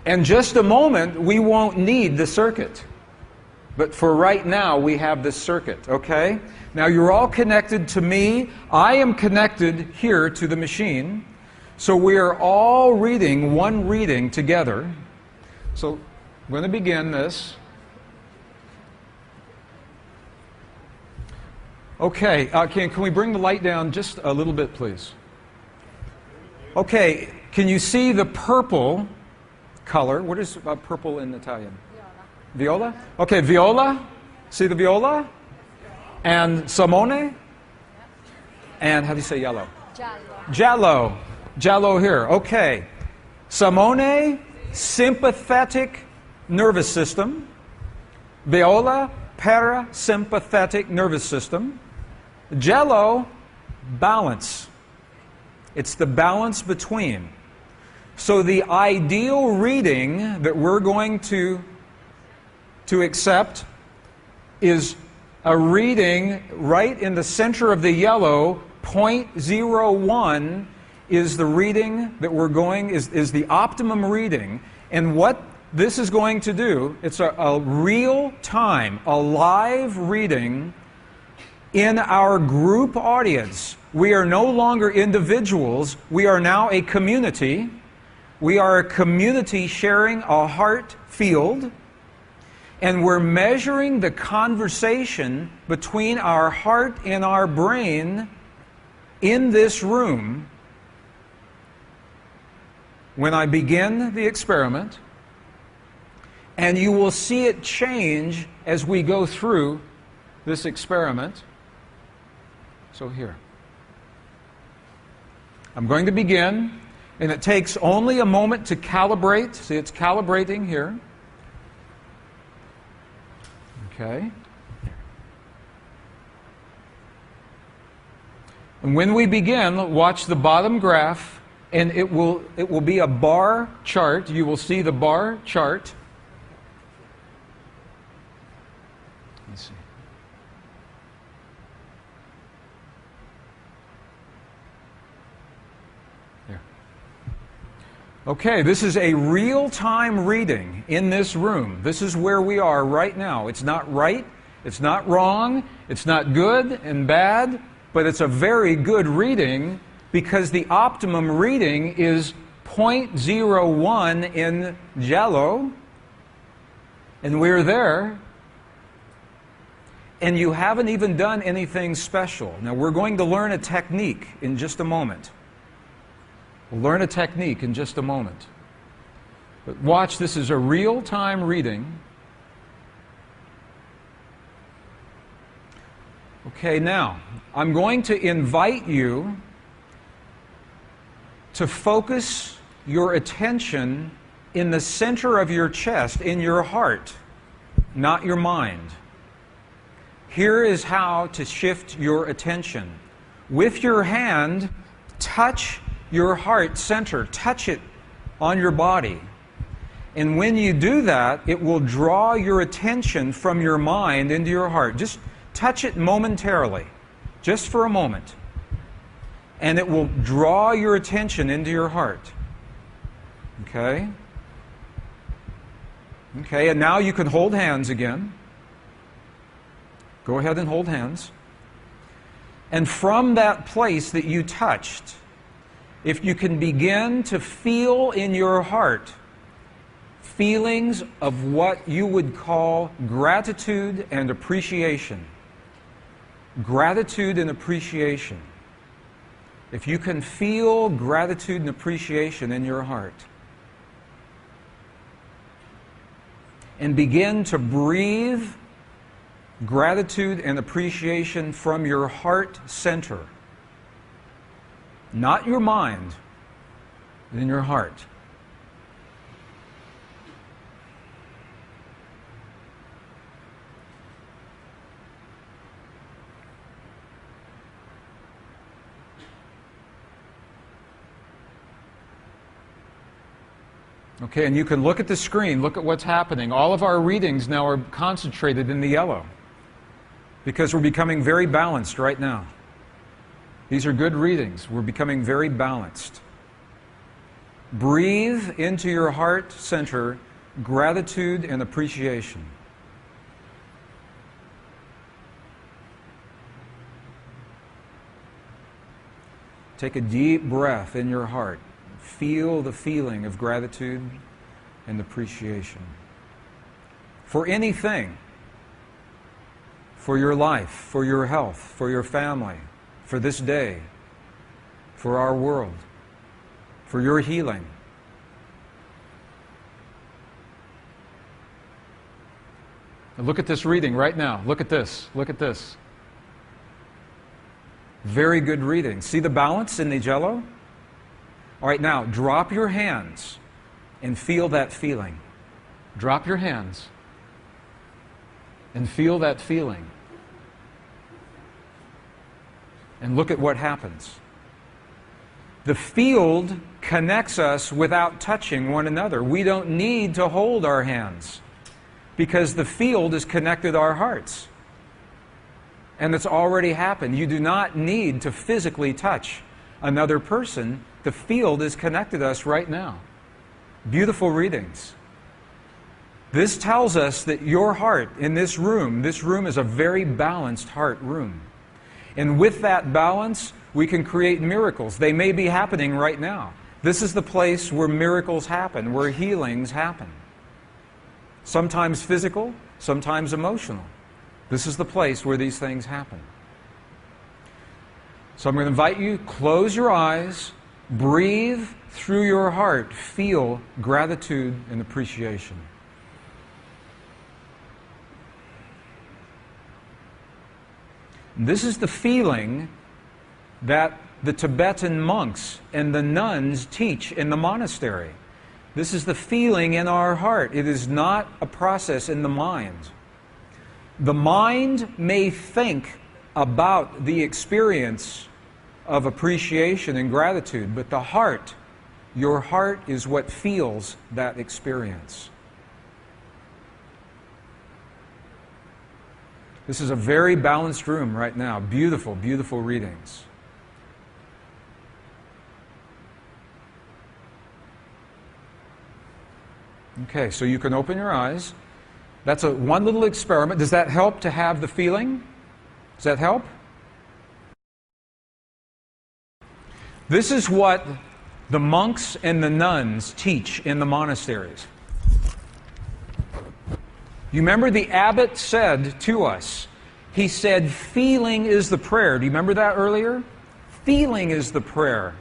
In just a moment, we won't need the circuit. But for right now, we have this circuit, okay? Now, you're all connected to me. I am connected here to the machine. So we are all reading one reading together. So I'm going to begin this. Okay, can we bring the light down just a little bit, please? Okay, can you see the purple color? What is purple in Italian? Viola? Okay, viola. See the viola? And Simone? And how do you say yellow? Giallo. Giallo. Giallo here. Okay. Simone, sympathetic nervous system. Viola, parasympathetic nervous system. Giallo, balance. It's the balance between. So the ideal reading that we're going to accept is a reading right in the center of the yellow. 0.01 is the reading that we're going, is the optimum reading. And what this is going to do, it's a real-time, a live reading in our group audience. We are no longer individuals. We are now a community. We are a community sharing a heart field. And we're measuring the conversation between our heart and our brain in this room when I begin the experiment. And you will see it change as we go through this experiment. So here. I'm going to begin, and it takes only a moment to calibrate. See, it's calibrating here. Okay. And when we begin, watch the bottom graph, and it will be a bar chart. You will see the bar chart. Let's see. There. Okay, this is a real-time reading in this room. This is where we are right now. It's not right, it's not wrong, it's not good and bad, but it's a very good reading because the optimum reading is 0.01 in Giallo, and we're there, and you haven't even done anything special. Now, we're going to learn a technique in just a moment. We'll learn a technique in just a moment. But watch, this is a real-time reading. Okay, now, I'm going to invite you to focus your attention in the center of your chest, in your heart, not your mind. Here is how to shift your attention. With your hand, touch your heart center. Touch it on your body. And when you do that, it will draw your attention from your mind into your heart. Just touch it momentarily, just for a moment. And it will draw your attention into your heart. Okay? Okay, and now you can hold hands again. Go ahead and hold hands. And from that place that you touched, if you can begin to feel in your heart feelings of what you would call gratitude and appreciation. Gratitude and appreciation. If you can feel gratitude and appreciation in your heart, and begin to breathe gratitude and appreciation from your heart center. Not your mind, but in your heart. Okay, and you can look at the screen, look at what's happening. All of our readings now are concentrated in the yellow. because we're becoming very balanced right now. These are good readings. We're becoming very balanced. Breathe into your heart center gratitude and appreciation. Take a deep breath in your heart. Feel the feeling of gratitude and appreciation. For anything. For your life, for your health, for your family, for this day, for our world, for your healing. And look at this reading right now. Look at this. Look at this. Very good reading. See the balance in the jello? All right, now drop your hands and feel that feeling. Drop your hands and feel that feeling. And look at what happens. The field connects us without touching one another. We don't need to hold our hands because the field has connected our hearts. And it's already happened. You do not need to physically touch another person. The field has connected us right now. Beautiful readings. This tells us that your heart in this room is a very balanced heart room. And with that balance, we can create miracles. They may be happening right now. This is the place where miracles happen, where healings happen. Sometimes physical, sometimes emotional. This is the place where these things happen. So I'm going to invite you, close your eyes, breathe through your heart, feel gratitude and appreciation. This is the feeling that the Tibetan monks and the nuns teach in the monastery. This is the feeling in our heart. It is not a process in the mind. The mind may think about the experience of appreciation and gratitude, but the heart, your heart is what feels that experience. This is a very balanced room right now. Beautiful, beautiful readings. Okay, so you can open your eyes. That's one little experiment. Does that help to have the feeling? Does that help? This is what the monks and the nuns teach in the monasteries. You remember the abbot said to us, he said, feeling is the prayer. Do you remember that earlier? Feeling is the prayer.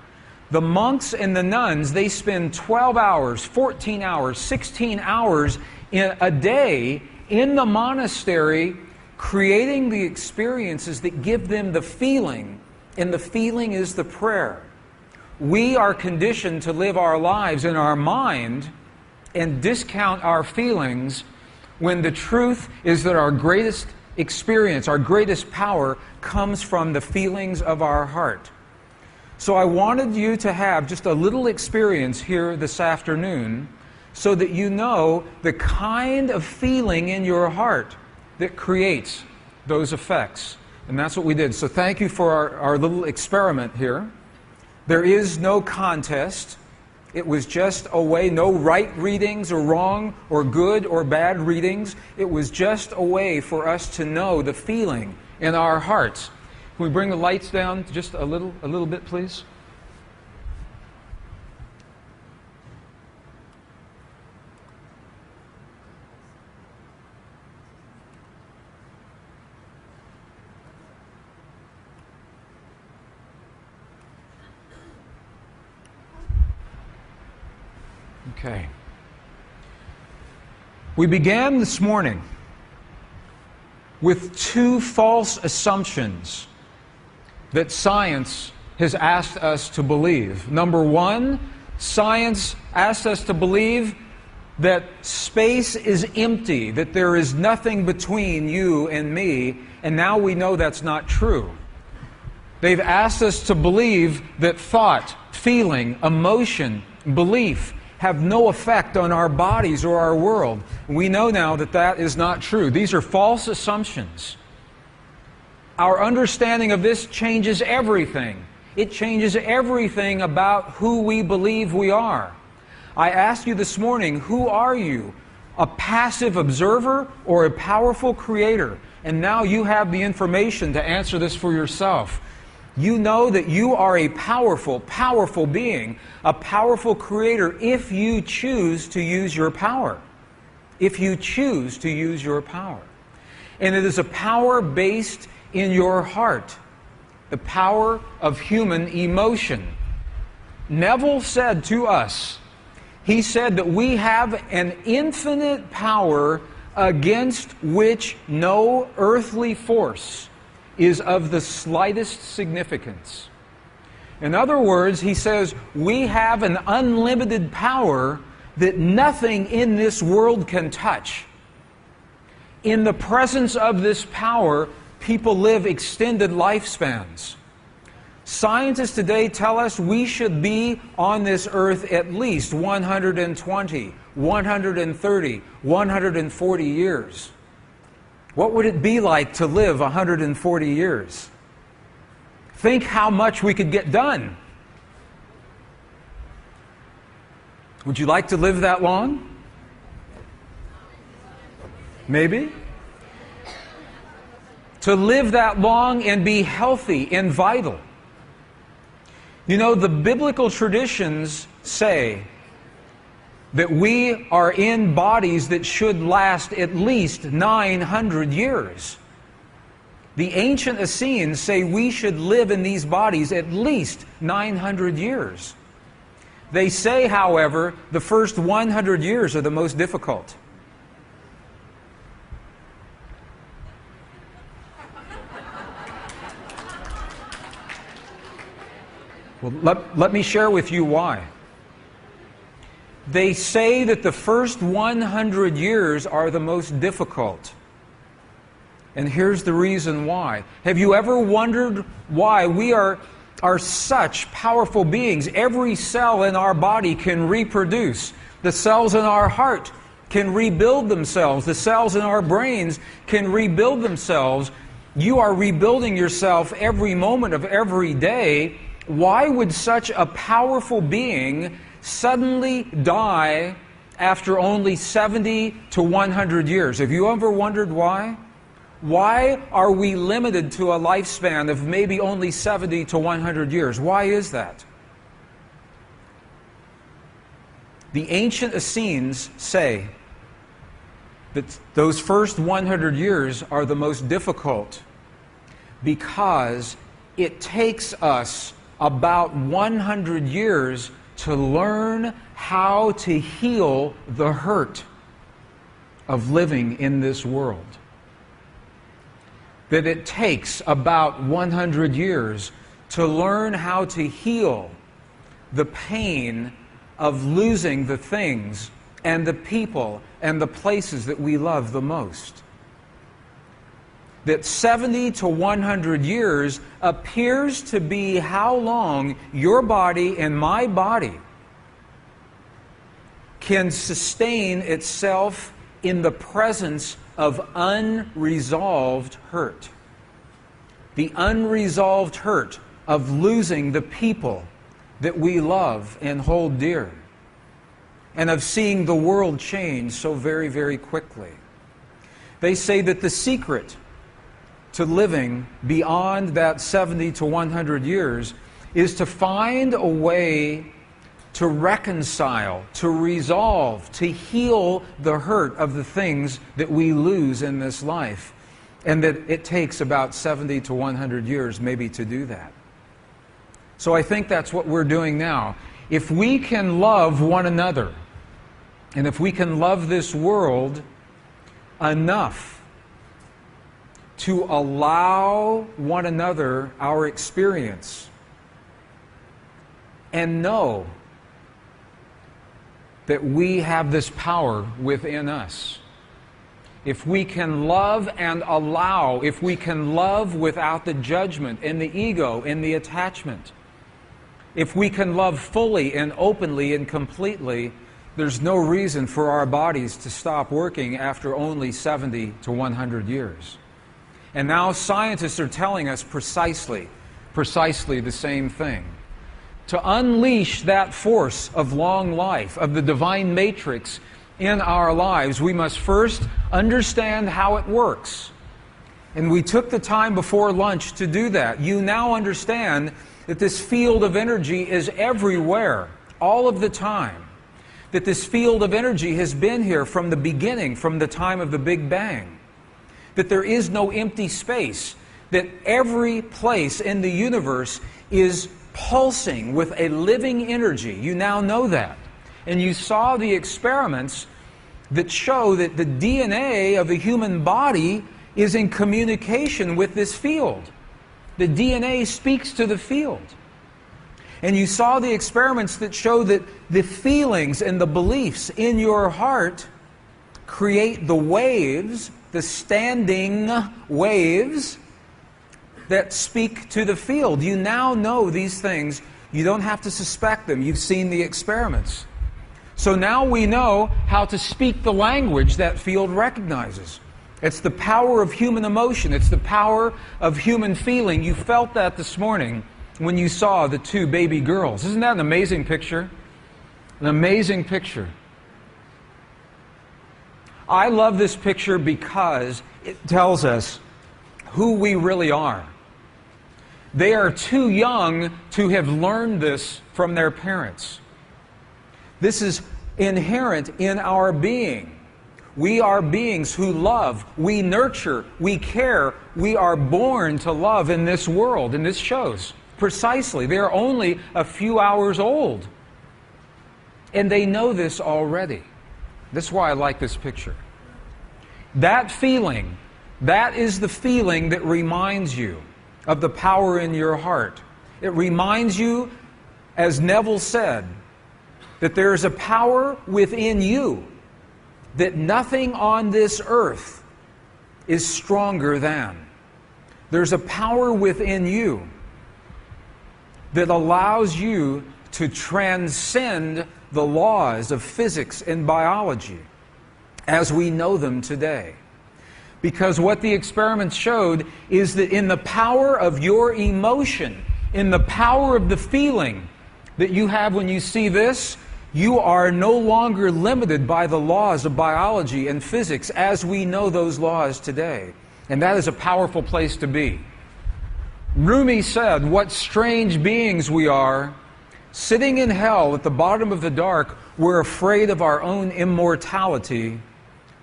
The monks and the nuns, they spend 12 hours, 14 hours, 16 hours in a day in the monastery creating the experiences that give them the feeling, and the feeling is the prayer. We are conditioned to live our lives in our mind and discount our feelings when the truth is that our greatest experience, our greatest power comes from the feelings of our heart. So I wanted you to have just a little experience here this afternoon so that you know the kind of feeling in your heart that creates those effects. And that's what we did. So thank you for our little experiment here. There is no contest. It was just a way, no right readings or wrong or good or bad readings. It was just a way for us to know the feeling in our hearts. Can we bring the lights down just a little bit, please? Okay. We began this morning with two false assumptions that science has asked us to believe. Number one, science asked us to believe that space is empty, that there is nothing between you and me, and now we know that's not true. They've asked us to believe that thought, feeling, emotion, belief have no effect on our bodies or our world. We know now that that is not true. These are false assumptions. our understanding of this changes everything. It changes everything about who we believe we are. I asked you this morning, who are you? A passive observer or a powerful creator? And now you have the information to answer this for yourself. You know that you are a powerful, powerful being, a powerful creator if you choose to use your power. If you choose to use your power. And it is a power based in your heart. The power of human emotion. Neville said to us, he said that we have an infinite power against which no earthly force is of the slightest significance. In other words, he says, we have an unlimited power that nothing in this world can touch. In the presence of this power, people live extended lifespans. Scientists today tell us we should be on this earth at least 120, 130, 140 years. What would it be like to live 140 years? Think how much we could get done. Would you like to live that long? Maybe. To live that long and be healthy and vital. You know, the biblical traditions say that we are in bodies that should last at least 900 years. The ancient Essenes say we should live in these bodies at least 900 years. They say, however, the first 100 years are the most difficult. Well, let me share with you why. They say that the first 100 years are the most difficult. And here's the reason why. Have you ever wondered why we are such powerful beings? Every cell in our body can reproduce. The cells in our heart can rebuild themselves. The cells in our brains can rebuild themselves. You are rebuilding yourself every moment of every day. Why would such a powerful being suddenly die after only 70 to 100 years? Have you ever wondered why? Why are we limited to a lifespan of maybe only 70 to 100 years? Why is that? The ancient Essenes say that those first 100 years are the most difficult because it takes us about 100 years to learn how to heal the hurt of living in this world. That it takes about 100 years to learn how to heal the pain of losing the things and the people and the places that we love the most. That 70 to 100 years appears to be how long your body and my body can sustain itself in the presence of unresolved hurt. The unresolved hurt of losing the people that we love and hold dear, and of seeing the world change so very, very quickly. They say that the secret to living beyond that 70 to 100 years is to find a way to reconcile, to resolve, to heal the hurt of the things that we lose in this life. And that it takes about 70 to 100 years maybe to do that. So I think that's what we're doing now. If we can love one another, and if we can love this world enough to allow one another our experience and know that we have this power within us. If we can love and allow, if we can love without the judgment and the ego and the attachment, if we can love fully and openly and completely, there's no reason for our bodies to stop working after only 70 to 100 years. And now scientists are telling us precisely the same thing. To unleash that force of long life, of the divine matrix in our lives, we must first understand how it works. And we took the time before lunch to do that. You now understand that this field of energy is everywhere, all of the time. That this field of energy has been here from the beginning, from the time of the Big Bang. That there is no empty space. That every place in the universe is pulsing with a living energy. You now know that. And you saw the experiments that show that the DNA of the human body is in communication with this field. The DNA speaks to the field. And you saw the experiments that show that the feelings and the beliefs in your heart create the waves, the standing waves that speak to the field. You now know these things. You don't have to suspect them. You've seen the experiments. So now we know how to speak the language that field recognizes. It's the power of human emotion. It's the power of human feeling. You felt that this morning when you saw the two baby girls. Isn't that an amazing picture? An amazing picture. I love this picture because it tells us who we really are. They are too young to have learned this from their parents. This is inherent in our being. We are beings who love, we nurture, we care. We are born to love in this world, and this shows precisely. They are only a few hours old, and they know this already. That's why I like this picture. That feeling, that is the feeling that reminds you of the power in your heart. It reminds you, as Neville said, that there is a power within you that nothing on this earth is stronger than. There's a power within you that allows you to transcend the laws of physics and biology as we know them today. Because what the experiments showed is that in the power of your emotion, in the power of the feeling that you have when you see this, you are no longer limited by the laws of biology and physics as we know those laws today. And that is a powerful place to be. Rumi said, "What strange beings we are. Sitting in hell at the bottom of the dark, we're afraid of our own immortality.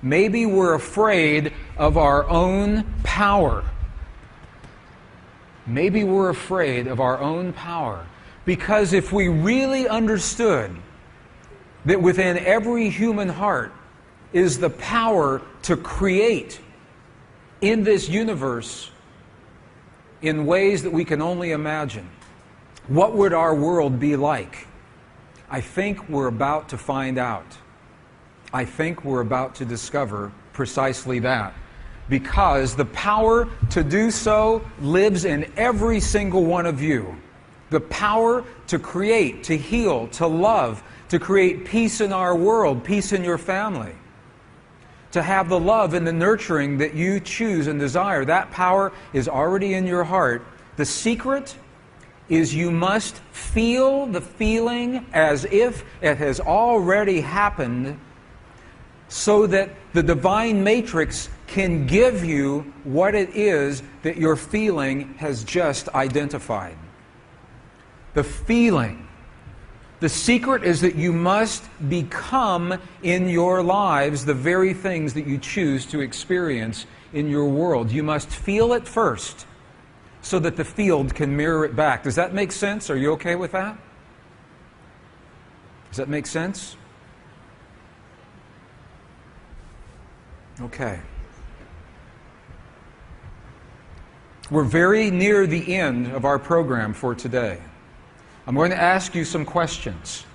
Maybe we're afraid of our own power." Maybe we're afraid of our own power. Because if we really understood that within every human heart is the power to create in this universe in ways that we can only imagine, what would our world be like? I think we're about to find out. I think we're about to discover precisely that. Because the power to do so lives in every single one of you. The power to create, to heal, to love, to create peace in our world, peace in your family. To have the love and the nurturing that you choose and desire. That power is already in your heart. The secret is you must feel the feeling as if it has already happened, so that the divine matrix can give you what it is that your feeling has just identified. The feeling. The secret is that you must become in your lives the very things that you choose to experience in your world. You must feel it first so that the field can mirror it back. Does that make sense? Are you okay with that? Does that make sense? Okay. We're very near the end of our program for today. I'm going to ask you some questions.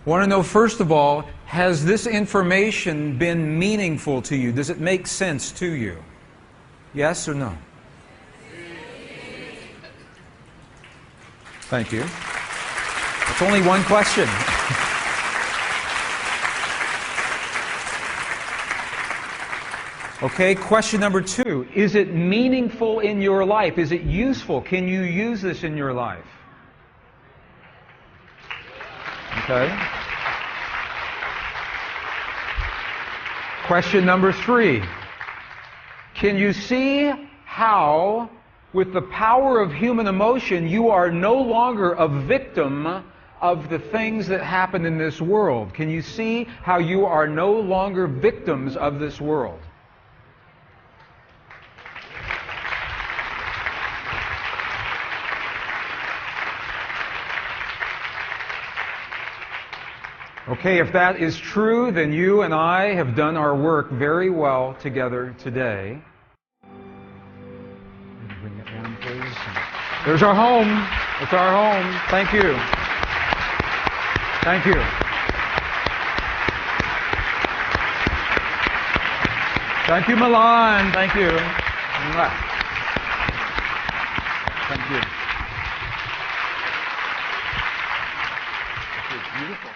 I want to know, first of all, has this information been meaningful to you? Does it make sense to you? Yes or no? Thank you. That's only one question. Okay, question number 2. Is it meaningful in your life? Is it useful? Can you use this in your life? Okay. Question number 3. Can you see how, with the power of human emotion, you are no longer a victim of the things that happen in this world? Can you see how you are no longer victims of this world? Okay, if that is true, then you and I have done our work very well together today. Bring it down, please. There's our home. It's our home. Thank you. Thank you. Thank you, Milan. Thank you. Thank you. Beautiful.